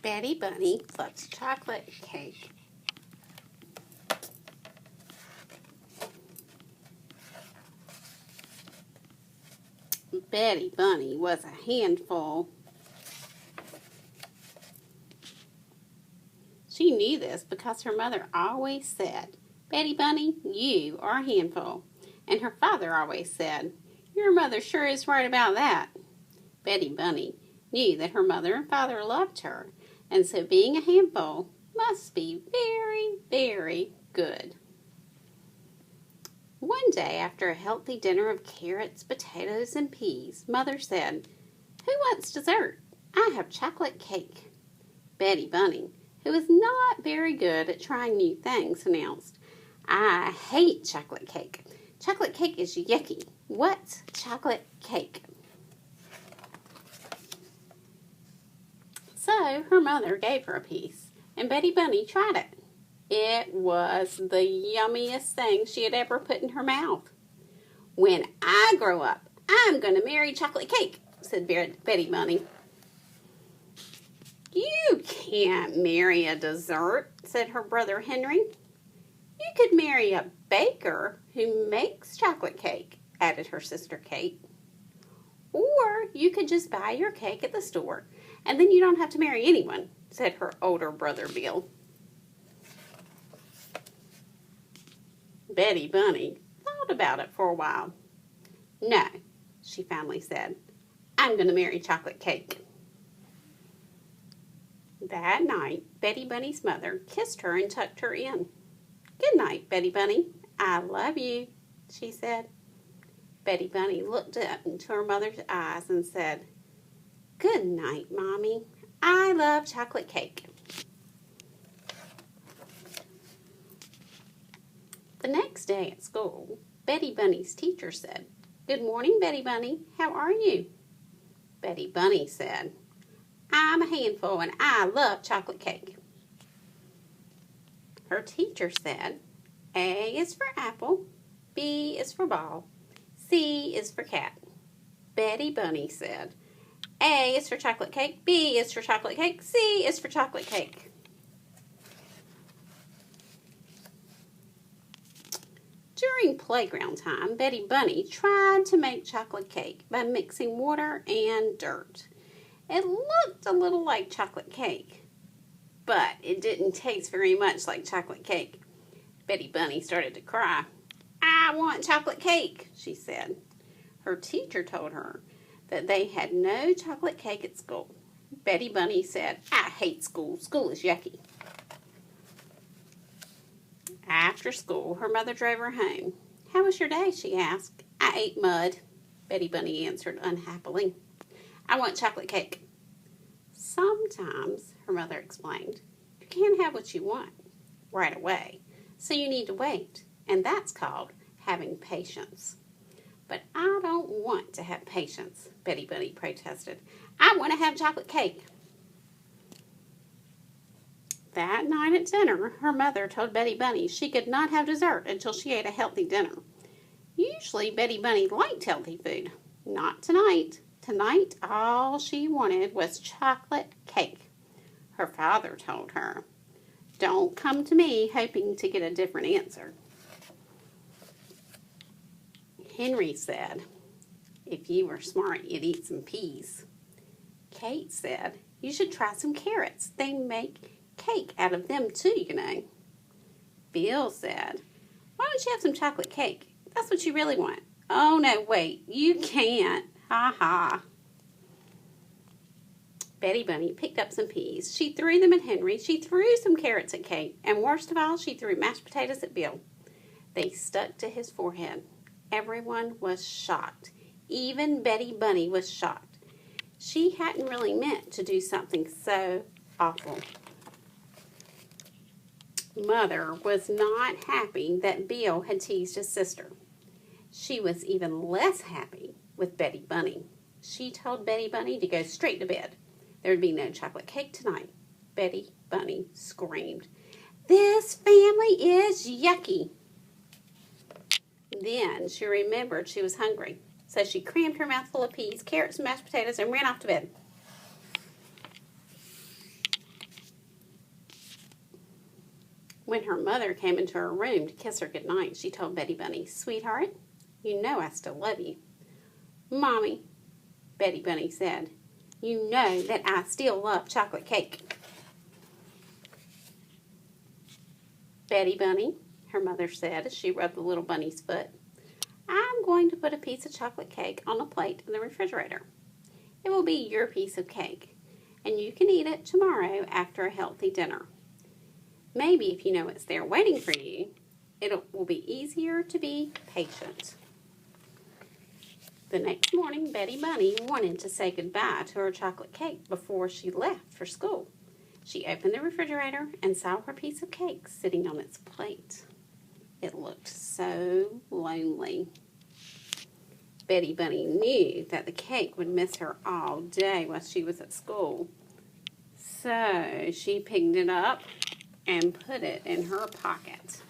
Betty Bunny loves chocolate cake. Betty Bunny was a handful. She knew this because her mother always said, "Betty Bunny, you are a handful." And her father always said, "Your mother sure is right about that." Betty Bunny knew that her mother and father loved her, and so being a handful must be very, very good. One day, after a healthy dinner of carrots, potatoes, and peas, Mother said, "Who wants dessert? I have chocolate cake." Betty Bunny, who was not very good at trying new things, announced, "I hate chocolate cake. Chocolate cake is yucky. What's chocolate cake?" So her mother gave her a piece, and Betty Bunny tried it. It was the yummiest thing she had ever put in her mouth. "When I grow up, I'm going to marry chocolate cake," said Betty Bunny. "You can't marry a dessert," said her brother Henry. "You could marry a baker who makes chocolate cake," added her sister Kate. "Or you could just buy your cake at the store, and then you don't have to marry anyone," said her older brother Bill. Betty Bunny thought about it for a while. "No," she finally said, "I'm going to marry chocolate cake." That night, Betty Bunny's mother kissed her and tucked her in. "Good night, Betty Bunny. I love you," she said. Betty Bunny looked up into her mother's eyes and said, "Good night, Mommy. I love chocolate cake." The next day at school, Betty Bunny's teacher said, "Good morning, Betty Bunny. How are you?" Betty Bunny said, "I'm a handful and I love chocolate cake." Her teacher said, "A is for apple, B is for ball, C is for cat." Betty Bunny said, "A is for chocolate cake, B is for chocolate cake, C is for chocolate cake." During playground time, Betty Bunny tried to make chocolate cake by mixing water and dirt. It looked a little like chocolate cake, but it didn't taste very much like chocolate cake. Betty Bunny started to cry. "I want chocolate cake," she said. Her teacher told her that they had no chocolate cake at school. Betty Bunny said, "I hate school. School is yucky." After school, her mother drove her home. "How was your day?" she asked. "I ate mud," Betty Bunny answered unhappily. "I want chocolate cake." "Sometimes," her mother explained, "you can't have what you want right away, so you need to wait, and that's called having patience." "But I don't want to have patience," Betty Bunny protested. "I want to have chocolate cake." That night at dinner, her mother told Betty Bunny she could not have dessert until she ate a healthy dinner. Usually, Betty Bunny liked healthy food. Not tonight. Tonight, all she wanted was chocolate cake. Her father told her, "Don't come to me hoping to get a different answer." Henry said, "If you were smart, you'd eat some peas." Kate said, "You should try some carrots. They make cake out of them too, you know." Bill said, "Why don't you have some chocolate cake? That's what you really want." "Oh, no, wait, you can't. Ha ha." Betty Bunny picked up some peas. She threw them at Henry. She threw some carrots at Kate. And worst of all, she threw mashed potatoes at Bill. They stuck to his forehead. Everyone was shocked. Even Betty Bunny was shocked. She hadn't really meant to do something so awful. Mother was not happy that Bill had teased his sister. She was even less happy with Betty Bunny. She told Betty Bunny to go straight to bed. There would be no chocolate cake tonight. Betty Bunny screamed, "This family is yucky." Then she remembered she was hungry, so she crammed her mouth full of peas, carrots, and mashed potatoes and ran off to bed. When her mother came into her room to kiss her goodnight, she told Betty Bunny, "Sweetheart, you know I still love you." "Mommy," Betty Bunny said, "you know that I still love chocolate cake." "Betty Bunny," her mother said as she rubbed the little bunny's foot, "I'm going to put a piece of chocolate cake on a plate in the refrigerator. It will be your piece of cake, and you can eat it tomorrow after a healthy dinner. Maybe if you know it's there waiting for you, it will be easier to be patient." The next morning, Betty Bunny wanted to say goodbye to her chocolate cake before she left for school. She opened the refrigerator and saw her piece of cake sitting on its plate. It looked so lonely. Betty Bunny knew that the cake would miss her all day while she was at school. So she picked it up and put it in her pocket.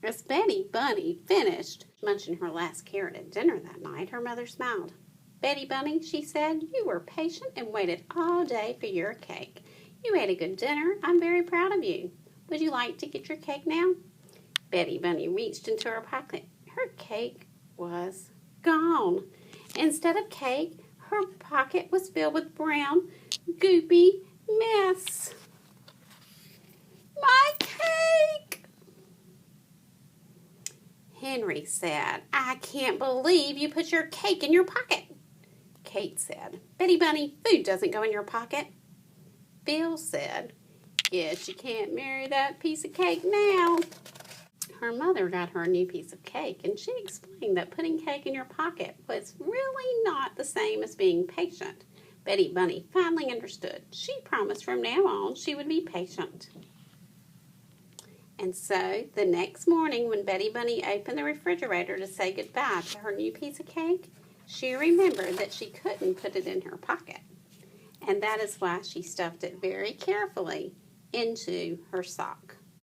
As Betty Bunny finished munching her last carrot at dinner that night, her mother smiled. "Betty Bunny," she said, "you were patient and waited all day for your cake. You ate a good dinner. I'm very proud of you. Would you like to get your cake now?" Betty Bunny reached into her pocket. Her cake was gone. Instead of cake, her pocket was filled with brown, goopy mess. "My cake!" Henry said, "I can't believe you put your cake in your pocket." Kate said, "Betty Bunny, food doesn't go in your pocket." Bill said, "Guess you can't marry that piece of cake now." Her mother got her a new piece of cake, and she explained that putting cake in your pocket was really not the same as being patient. Betty Bunny finally understood. She promised from now on she would be patient. And so, the next morning when Betty Bunny opened the refrigerator to say goodbye to her new piece of cake, she remembered that she couldn't put it in her pocket. And that is why she stuffed it very carefully into her sock.